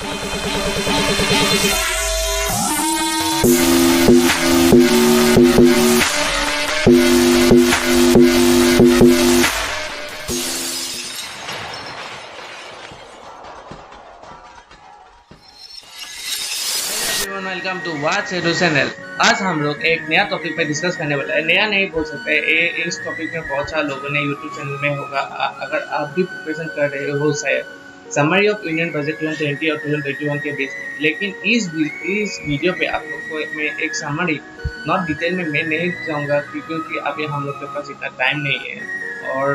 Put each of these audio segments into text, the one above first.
Welcome to watch edu channel. आज हम लोग एक नया टॉपिक पे डिस्कस करने वाला है। नया नहीं बोल सकते, इस टॉपिक में बहुत सारे लोगों ने यूट्यूब चैनल में होगा। अगर आप भी प्रिपरेशन कर रहे हो शायद समरी ऑफ यूनियन बजट 2020 और 2021 के बीच में। लेकिन इस वीडियो पे आप लोग को मैं एक समरी नॉट डिटेल में मैं नहीं जाऊँगा क्योंकि अभी हम लोग के पास इतना टाइम नहीं है। और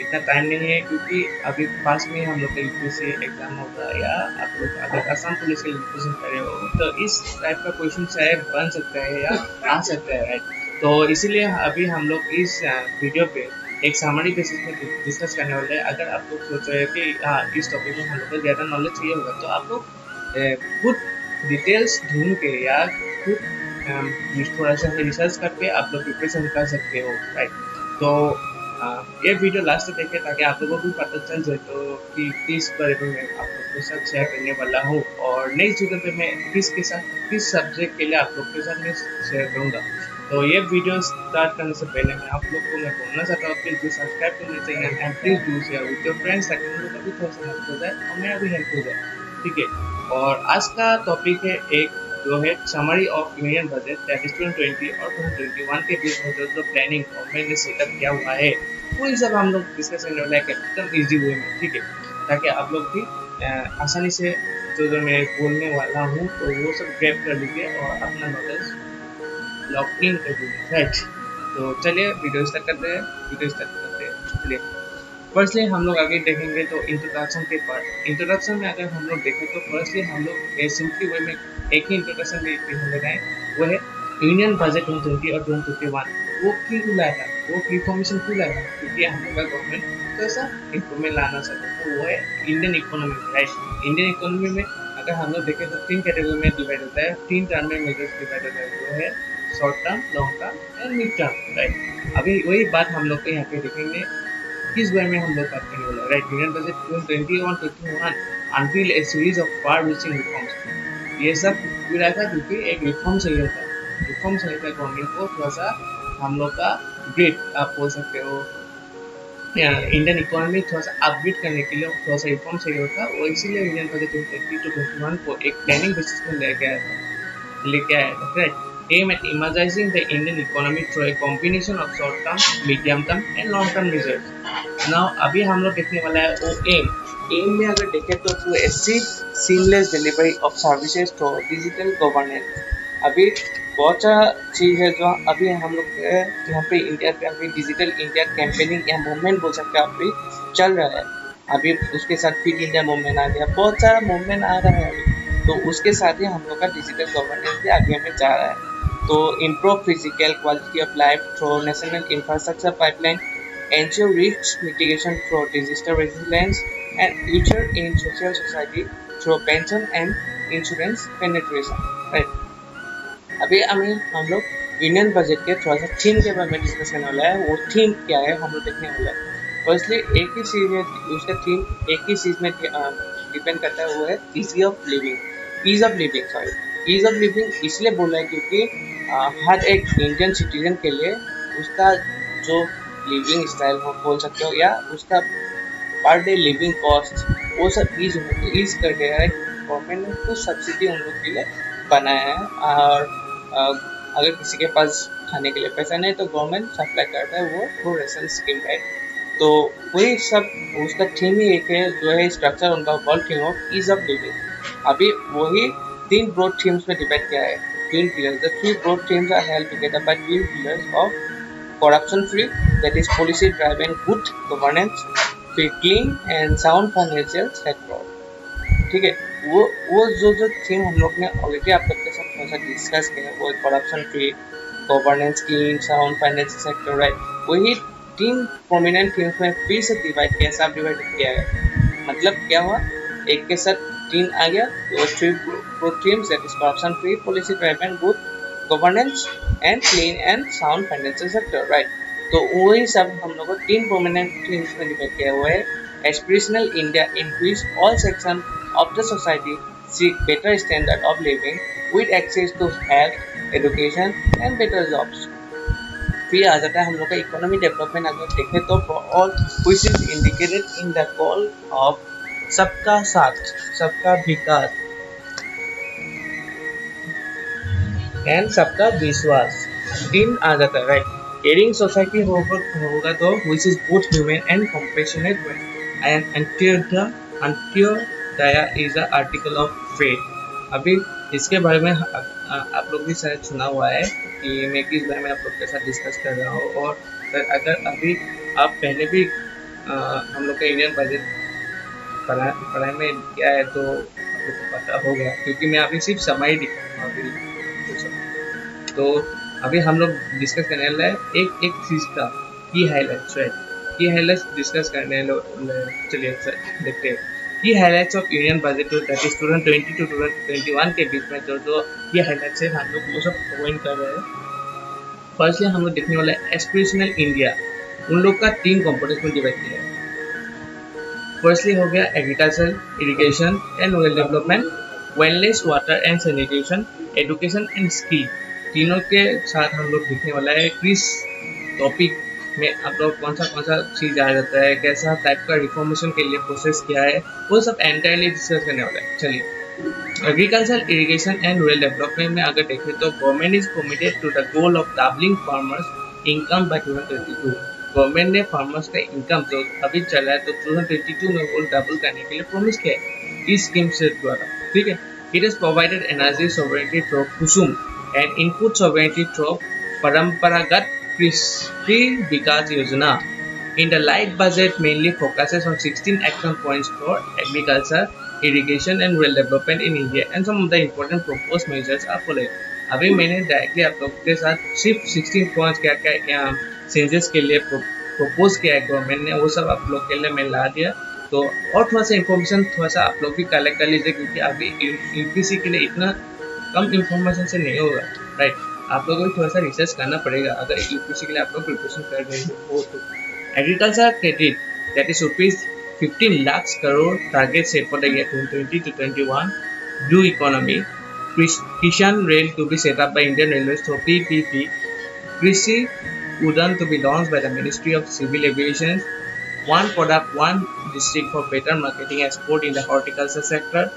इतना टाइम नहीं है क्योंकि अभी पास में हम लोग का यूपीएससी एग्जाम होगा, या आप लोग अगर असम पुलिस के लिए प्रिपरेशन कर रहे हो तो इस टाइप का क्वेश्चन शायद बन सकता है या आ सकता है, राइट। तो इसीलिए अभी हम लोग इस वीडियो पे एक समरी बेसिस में डिस्कस करने वाले हैं। अगर आप लोग सोच रहे हैं कि इस टॉपिक में हम लोग को ज़्यादा नॉलेज चाहिए होगा तो आप लोग खुद डिटेल्स ढूंढ के या खुद थोड़ा सा रिसर्च करके आप लोग प्रिपरेशन कर सकते हो, राइट। तो ये वीडियो लास्ट तक देखें ताकि आप लोगों को भी पता चल जाए तो कि किस बारे में मैं आप लोग के साथ शेयर करने वाला हूँ, और नेक्स्ट वीडियो पे मैं किस सब्जेक्ट के लिए आप लोग के साथ मैं शेयर करूँगा। तो ये वीडियो स्टार्ट करने से पहले मैं आप लोग को मैं बोलना चाहता हूँ प्लीज़ सब्सक्राइब करना चाहिए and please do share with your friends ताकि उन लोगों को भी थोड़ा सा हेल्प हो जाए और मेरा भी हेल्प हो जाए, ठीक है। और आज का टॉपिक है एक जो है summary of union budget that is 2020 और 2021 के बीच में जो प्लानिंग गवर्नमेंट ने सेटअप किया हुआ है वही सब हम लोग डिस्कस करने वाले हैं एकदम इजी वे में, ठीक है। ताकि आप लोग भी आसानी से जो मैं बोलने वाला हूँ तो वो सब ग्रैब कर लीजिए और अपना नॉलेज लॉक इन कर दीजिए, राइट। तो चलिए वीडियो स्टार्ट करते हैं। चलिए फर्स्टली हम लोग आगे देखेंगे तो इंट्रोडक्शन के पार्ट। इंट्रोडक्शन में अगर हम लोग देखें तो फर्स्टली हम लोग सिंपली वे में एक ही इंट्रोडक्शन में लगाएं, वो है यूनियन बजट 2020 और 2021 वो क्यों लाया, वो रिफॉर्मेशन क्यों लाया, क्योंकि हम लोग का गवर्नमेंट तो ऐसा रिफॉर्मेशन लाना चाहता है। तो वो है Indian economy, right. Indian economy में अगर हम लोग देखें तो 3 कैटेगरी में डिवाइड होता है, 3 टर्म में मेजर्स डिवाइड होता है, वो है short term, long term and mid term, right. अभी वही बात हम लोग को यहाँ पे देखेंगे किस बारे में हम लोग बात करने वाले हैं, राइट। यूनियन बजट 2020 और 2021 until A series of far reaching reforms. ये सब क्यों रहा था, क्योंकि एक रिफॉर्म चाहिए था गवर्नमेंट को थोड़ा सा हम लोग का ग्रेड आप बोल सकते हो इंडियन इकोनॉमी थोड़ा सा अपग्रेड करने के लिए थोड़ा सा रिफॉर्म चाहिए होता, और इसीलिए यूनियन बजट 2020 to 2021 को एक प्लानिंग बेसिस में लेके आया था, right. Aim at emerging the Indian economy through a combination of short-term, medium-term and long-term measures. Now अभी हम लोग देखने वाला है वो एम में अगर देखें तो through a seamless delivery of services to digital governance। अभी बहुत सारा चीज़ है जो अभी हम लोग यहाँ पे इंडिया पे अभी डिजिटल इंडिया कैंपेनिंग या मूवमेंट बोल सकते हैं अभी चल रहा है। अभी उसके साथ फिट इंडिया मूवमेंट आ गया, बहुत सारा मूवमेंट आ रहा है अभी। तो उसके साथ ही हम लोग का डिजिटल गवर्नेंस भी आगे में जा रहा है। तो improve physical quality of life through national infrastructure pipeline, ensure risk mitigation through disaster resilience, and future in social society through pension and insurance penetration, right। अभी हम लोग यूनियन बजट के थोड़ा सा थीम के बारे में डिस्कस करने वाला है। वो थीम क्या है हम लोग देखने वाला है। फर्स्टली एक ही चीज में उसका थीम एक ही चीज में डिपेंड करता है, वो है ईज ऑफ लिविंग इसलिए बोला है क्योंकि हर एक इंडियन सिटीजन के लिए उसका जो लिविंग स्टाइल हो बोल सकते हो या उसका पर डे लिविंग कॉस्ट वो सब ईज कर दिया है। गवर्नमेंट ने कुछ सब्सिडी उन लोग के लिए बनाया है, और अगर किसी के पास खाने के लिए पैसा नहीं तो गवर्नमेंट सप्लाई करता है वो थ्रू रेशन स्कीम, राइट। तो वही सब उसका थीम ही एक है जो है स्ट्रक्चर उनका world theme of ease of living. अभी वही 3 ब्रॉड थीम्स में डिवाइड किया है, 3 pillars। The 3 broad themes are held together by 3 pillars of corruption free, that is policy driven good governance, फिर clean and sound financial sector, ठीक है। वो जो थीम हम लोग ने ऑलरेडी आप लोग के साथ थोड़ा सा डिस्कस किया है, वो corruption free, governance, clean, sound financial sector, right. वही 3 प्रोमिनेंट थीम्स में फिर से सब डिवाइड किया है। मतलब क्या हुआ, एक के साथ 3 आ गया, तो 3 broad themes, that is corruption free, policy driven good governance and clean and sound financial sector, right। तो वही सब हम लोग को 3 प्रोमिनेंट थीम्स में डिवाइड किया हुआ है। Aspirational India in which all section of the society seek better standard of living with access to health, education and better jobs. फिर आ जाता है हम लोग का इकोनॉमी डेवलपमेंट। अगर देखें तो for all which is indicated in the call of सबका साथ सबका विकास एंड सबका विश्वास। तीन आ जाता है राइट। केयरिंग सोसाइटी होगा तो which is both human and compassionate and Antyodaya is a article of faith. अभी इसके बारे में आप लोग भी शायद सुना हुआ है कि मैं किस बारे में आप लोग के साथ डिस्कस कर रहा हूँ। और अगर अभी आप पहले भी हम लोग का इंडियन बजट पढ़ाई में क्या है तो आप लोग को पता होगा, क्योंकि मैं अभी सिर्फ समय दिखाऊंगा अभी। तो अभी हम लोग डिस्कस करने वाला है एक चीज़ का की हाईलाइट्स राइट। की हाईलाइट्स डिस्कस करने चलिए देखते हैं। की highlights of union budget that is 2020 to 2021 के बीच में जो की हाईलाइट्स है हम लोग वो सब पॉइंट कर रहे हैं। फर्स्टली हम लोग देखने वाला है एस्पिरेशनल इंडिया। उन लोग का 3 कंपोनेंट्स में डिवाइड किया है। फर्स्टली हो गया agriculture, irrigation and rural development, wellness, water and sanitation, education and skill. तीनों के साथ हम लोग देखने वाला है किस टॉपिक में आप लोग कौन सा चीज़ आ जाता है, कैसा टाइप का रिफॉर्मेशन के लिए प्रोसेस किया है, वो सब एंटायरली डिस्कस करने वाला है। चलिए agriculture, irrigation and rural development में अगर देखें तो government is committed to the goal of doubling farmers income by 2022। Government ने फार्मर्स का इनकम जो अभी चला है तो 2022 में वो डबल करने के लिए प्रॉमिस किया है इस स्कीम से द्वारा, ठीक है। It is provided energy sovereignty through Kusum and input sovereignty through Paramparagat Krishi Vikas Yojana. In the light budget mainly focuses on 16 action points for agriculture, irrigation and rural development in India and some of the important proposed measures are followed. अभी मैंने directly आप लोग के साथ सिर्फ 16 points क्या changes के लिए प्रपोज किया है गवर्नमेंट ने, वो सब आप लोग के लिए मैं ला दिया। तो और थोड़ा सा इन्फॉर्मेशन थोड़ा सा आप लोग भी कलेक्ट कर लीजिए, क्योंकि अभी यूपीसी के लिए इतना कम इंफॉर्मेशन से नहीं होगा राइट। आप लोगों को थोड़ा सा रिसर्च करना पड़ेगा अगर यूपीसी के लिए आप लोग प्रिपरेशन कर रहे हो तो। Agriculture credit that is ₹15 lakh crore target set for the year 2020 to 21। Blue economy, Kisan rail to be set up by Indian railways through PPP, Krishi Udan to be launched by the ministry of civil aviation, one product one district for better marketing export in the horticulture sector,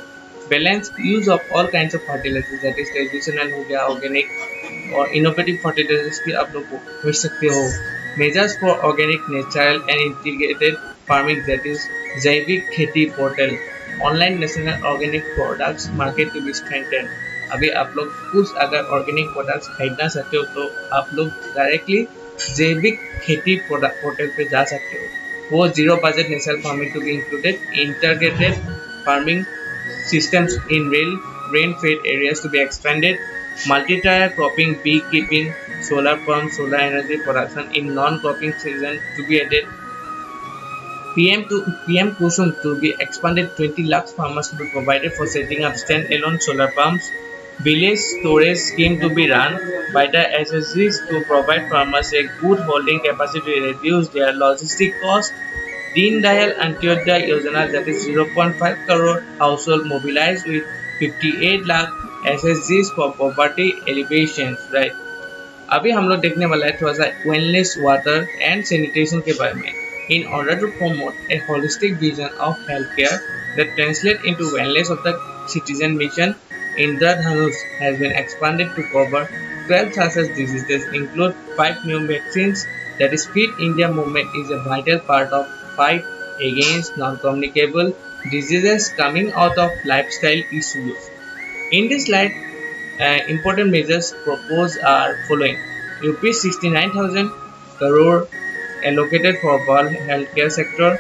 balanced use of all kinds of fertilizers that is traditional हो गया, organic और innovative fertilizers भी आप लोग कर सकते हो। measures for organic, natural and integrated farming that is जैविक खेती portal, online national organic products market to be strengthened। अभी आप लोग कुछ अगर ऑर्गेनिक प्रोडक्ट्स खरीदना चाहते हो तो आप लोग डायरेक्टली जैविक खेती पोर्टल पे जा सकते हो। वो zero budget national farming to be included, integrated farming systems in rain-fed areas to be expanded, multi-tier cropping, beekeeping, solar pumps, solar energy production in non-cropping season to be added, PM Kusum to be expanded, 20 lakh farmers to be provided for setting up stand-alone solar pumps, village storage scheme to be run by the SSGs to provide farmers a good holding capacity to reduce their logistic cost, Deen Dayal Antyodaya Yojana that is 0.5 crore household mobilized with 58 lakh SSGs for poverty alleviation, right? अभी हम लोग देखने वाला है थोड़ा सा wellness, water and sanitation के बारे में। In order to promote a holistic vision of healthcare that translates into wellness of the citizen mission, Indradhanush has been expanded to cover 12 such diseases, include 5 new vaccines. That is Fit India movement is a vital part of fight against non-communicable diseases coming out of lifestyle issues. In this light, important measures proposed are following: Rupees 69,000 crore allocated for all healthcare sector,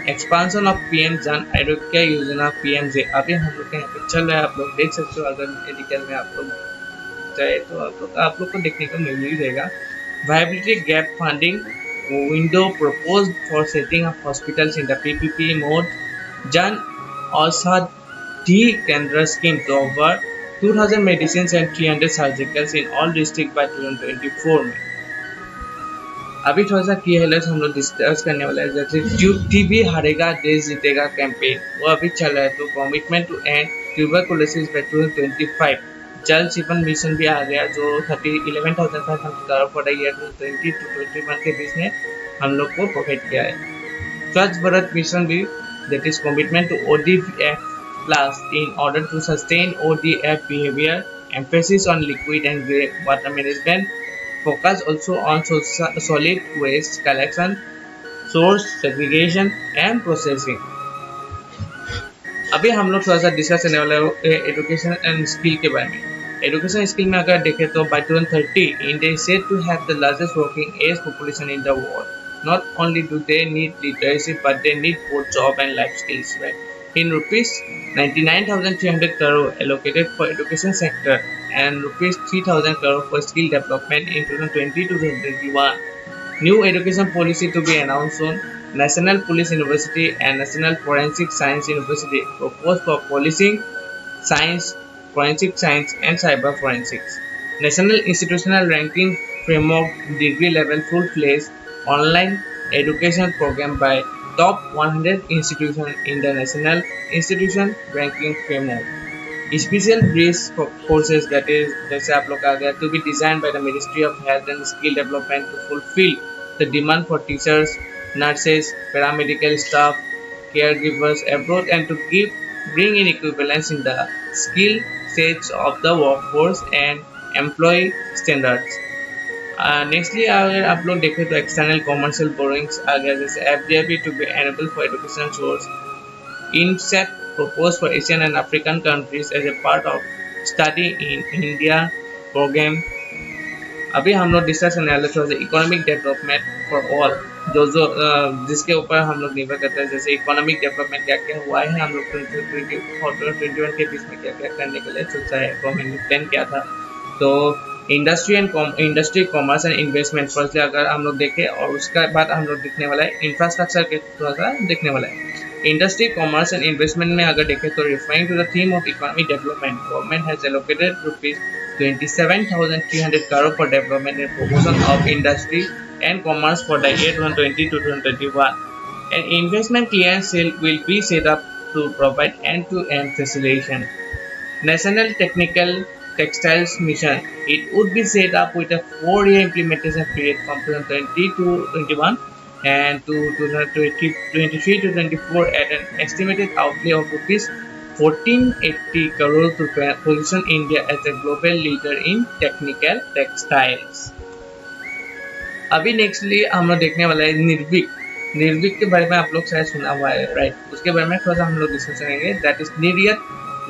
expansion of PM Jan Arogya Yojana PMJ। अभी हम लोग का यहाँ पे चल रहा है, आप लोग देख सकते हो। अगर डिटेल में आप लोग चाहे तो आप लोग को देखने को मिल ही जाएगा। Viability gap funding window proposed for setting up hospitals in the PPP mode, Jan Aushadhi Kendra scheme to offer 2,000 medicines and 300 surgicals in all districts by 2024 में। अभी थोड़ा सा की हाईलाइट्स हम लोग डिस्कस करने वाला है। जैसे टीबी हारेगा देश जीतेगा कैंपेन, वो अभी चल रहा है। तो commitment to end tuberculosis by 2025। जल जीवन मिशन भी आ गया जो 11,500 crore for the year 2020 to 21 के बीच में हम लोग को प्रोवाइड किया है। स्वच्छ भारत मिशन भी, that is commitment to ODF plus in order to sustain ODF behavior, emphasis on liquid and grey water management, focus also on solid waste collection, source segregation and processing। अभी हम लोग थोड़ा सा discuss करने वाले education and skill के बारे में। एजुकेशन स्किल में अगर देखें तो by 2030 India is said to have the largest working age population in the world. Not only do they need literacy, but they need both job and life skills, right? In rupees 99,300 crore allocated for education sector and rupees 3,000 crore for skill development in 2020 to 2021. New education policy to be announced soon. National Police University and National Forensic Science University proposed for policing, science, forensic science and cyber forensics. National Institutional Ranking Framework degree level full-fledged online education program by top 100 institutions in the National Institution Ranking Framework. Special bridge courses, that is जैसे आप लोग आ गया, to be designed by the Ministry of Health and Skill Development to fulfill the demand for teachers, nurses, paramedical staff, caregivers abroad and to bring in equivalence in the skill sets of the workforce and employee standards। Nextly अगर आप लोग देखें तो external commercial borrowings आ गया, जैसे FDIB to be enabled for educational source। INSEP proposed for Asian and African countries as a part of study in India program। अभी हम लोग डिस्कस करने वाले थोड़ा सा इकोनॉमिक डेवलपमेंट फॉर ऑल, जिसके ऊपर हम लोग निर्भर करते हैं। जैसे इकोनॉमिक डेवलपमेंट क्या क्या हुआ है, हम लोग 2021 के बीच में क्या क्या करने के लिए सोचा है, गवर्नमेंट ने प्लान किया था। तो industry commerce and investment first अगर हम लोग देखें, और उसके बाद हम लोग देखने वाला है इंफ्रास्ट्रक्चर के थोड़ा सा देखने वाला है। इंडस्ट्री कॉमर्स एंड इन्वेस्टमेंट में अगर देखें तो referring to the theme of economic development, government has allocated rupees 27,300 crore for development and promotion of industry and commerce for the year 2020 to 2021. An investment clearance cell will be set up to provide end-to-end facilitation. National Technical Textiles Mission, it would be set up with a 4-year implementation period from 2020 to 21 and to 2023 to 24 at an estimated outlay of rupees 1480 crore to position India as a global leader in technical textiles। अभी nextly हम लोग देखने वाला है निर्विक के बारे में आप लोग शायद सुना हुआ है, राइट? उसके बारे में थोड़ा सा हम लोग डिस्कस करेंगे। दैट इज निर्यात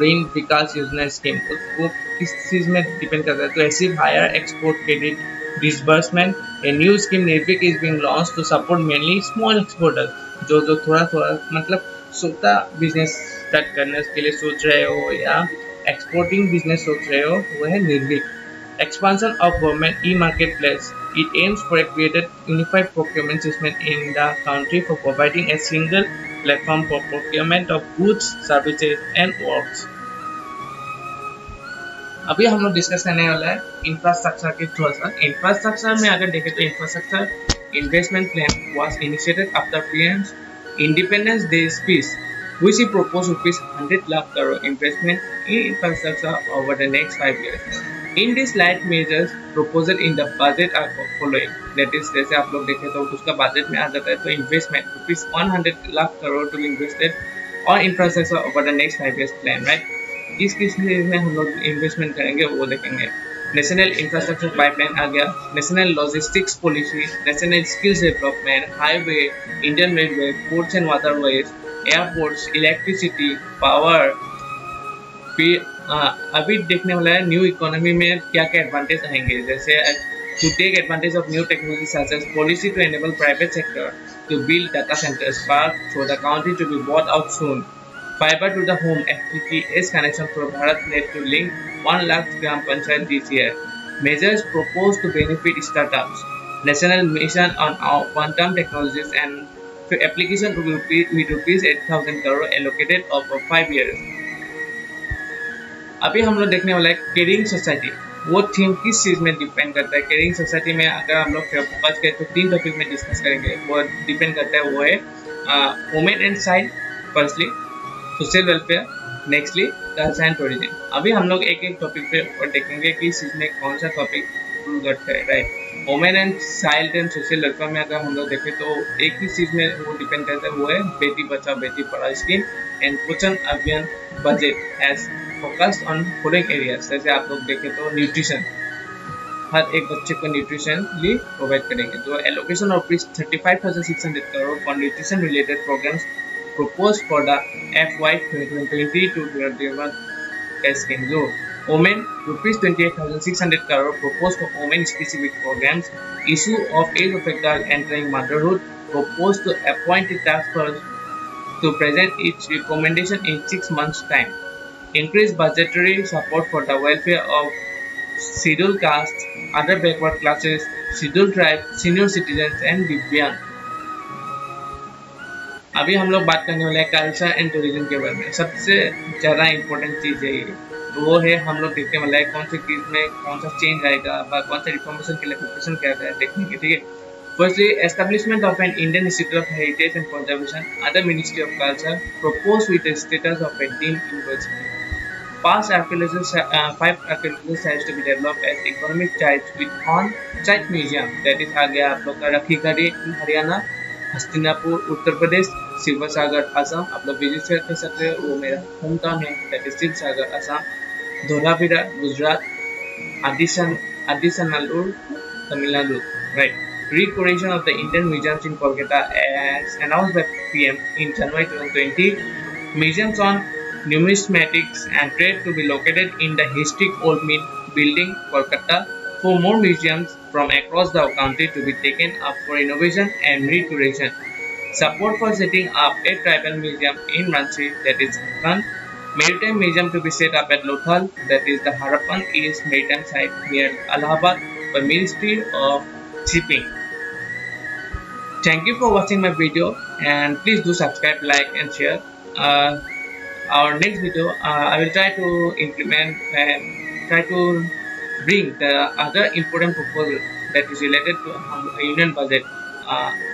ऋण विकास योजना स्कीम। वो किस चीज में डिपेंड करता है? तो ऐसी higher export credit disbursement, a new scheme Nirvik is being launched to support mainly small exporters, जो थोड़ा मतलब छोटा बिजनेस स्टार्ट करने के लिए सोच रहे हो या एक्सपोर्टिंग बिजनेस सोच रहे हो, वो है Nirvik. Expansion of government e market place, it aims for a created unified procurement system in the country for providing a single platform for procurement of goods, services and works. अभी हम लोग discuss करने वाला है इंफ्रास्ट्रक्चर के थोड़ा सा। Infrastructure में अगर देखें तो infrastructure investment plan was initiated after PM Independence Day speech, which he proposed rupees 100 lakh crore investment in infrastructure over the next 5 years. In this light measures proposal in the budget are following, that is जैसे आप लोग देखें तो उसका budget में आ जाता है तो investment rupees 100 lakh crore to invested और infrastructure over the next 5 years plan, right? किस में हम लोग इन्वेस्टमेंट करेंगे वो देखेंगे। नेशनल इंफ्रास्ट्रक्चर पाइपलाइन आ गया, national logistics policy, national skills development, highway, Indian railway, ports and waterways, airports, electricity, power. फिर अभी देखने वाला है न्यू इकोनॉमी में क्या क्या एडवांटेज आएंगे, जैसे to take advantage of new technology such as policy to enable private sector to build data centres park for the country to be bought out soon, fiber to the home FTTH connection for BharatNet to link 1 lakh Gram Panchayat this year. Measures proposed to benefit startups. National mission on quantum technologies and application with rupees 8,000 crore allocated over 5 years. अभी हम लोग देखने वाला है caring society. वो theme किस चीज़ में depend करता है? केयरिंग सोसाइटी में अगर हम लोग फोकस करें तो 3 टॉपिक में डिस्कस करेंगे। वो डिपेंड करता है, वो है women and child, firstly social welfare, nextly culture and tourism. अभी हम लोग एक एक टॉपिक पे और देखेंगे कि इसमें कौन सा टॉपिक रूल करता है, right. Women and child and social welfare में अगर हम लोग देखें तो एक ही चीज में वो डिपेंड करता है, वो है बेटी बचाओ बेटी पढ़ाओ स्कीम एंड पोषण अभियान budget has focused on following areas. जैसे आप लोग देखें तो न्यूट्रिशन, हर एक बच्चे को न्यूट्रिशनली प्रोवाइड करेंगे। तो allocation of rupees 35,600 crore for nutrition related programmes proposed for the FY 2020 to 2021 scheme. जो women rupees 28,600 crore proposed for women specific programs. Issue of age of a girl entering motherhood proposed to appoint a task force to present its recommendation in 6 months time. Increase budgetary support for the welfare of scheduled castes, other backward classes, scheduled tribes, senior citizens and दिव्यांग। अभी हम लोग बात करने वाले हैं culture and tourism के बारे में। सबसे ज़्यादा इम्पोर्टेंट चीज़ है ये, वो है हम लोग देखने वाला है कौन से चीज़ में कौन सा चेंज आएगा, कौन सा रिफॉर्मेशन के लिए प्रिपरेशन किया गया है देखने के, ठीक है। Firstly establishment of an Indian institute of heritage and conservation under ministry of culture propose with the status of A deemed university. Past five archaeological sites to be developed as economic sites with on-site museum, that is आ गया आप लोग का रखीगढ़ी हरियाणा, हस्तिनापुर उत्तर प्रदेश, शिवसागर असम, आप लोग visit कर सकते हैं, वो मेरा होम टाउन है, that is Shivsagar Assam. Dholavira Gujarat, आदिशनालूर Tamil Nadu, right. Restoration of the Indian Museums in Kolkata as announced by PM in January 2020. Museums on numismatics and trade to be located in the historic Old Mint building, Kolkata. For more museums from across the country to be taken up for innovation and restoration. Support for setting up a tribal museum in Ranchi, that is Jharkhand. Maritime museum to be set up at Lothal, that is the Harappan East Maritime site near Allahabad by Ministry of Shipping. Thank you for watching my video and please do subscribe, like and share. Our next video I will try to implement and try to bring the other important proposal that is related to union budget.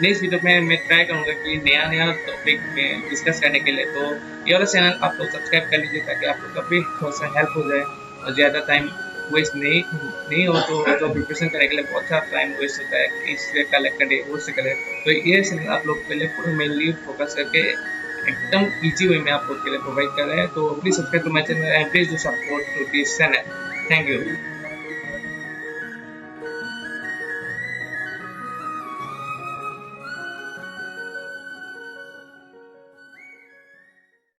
Next video में मैं try करूँगा कि नया नया topic में discuss करने के लिए, तो ये वाला चैनल आप लोग सब्सक्राइब कर लीजिए ताकि आप लोग का भी थोड़ा सा हेल्प हो जाए और ज़्यादा टाइम वेस्ट नहीं हो। तो प्रिपरेशन करने के लिए बहुत सारा टाइम वेस्ट होता है, इससे कलेक्ट करे वो से करे, तो ये चैनल आप लोग के लिए पूरा मेनली फोकस करके एकदम इजी वे में आप लोग के लिए प्रोवाइड कर रहे हैं। तो please subscribe to my channel and please do support to this channel. Thank you.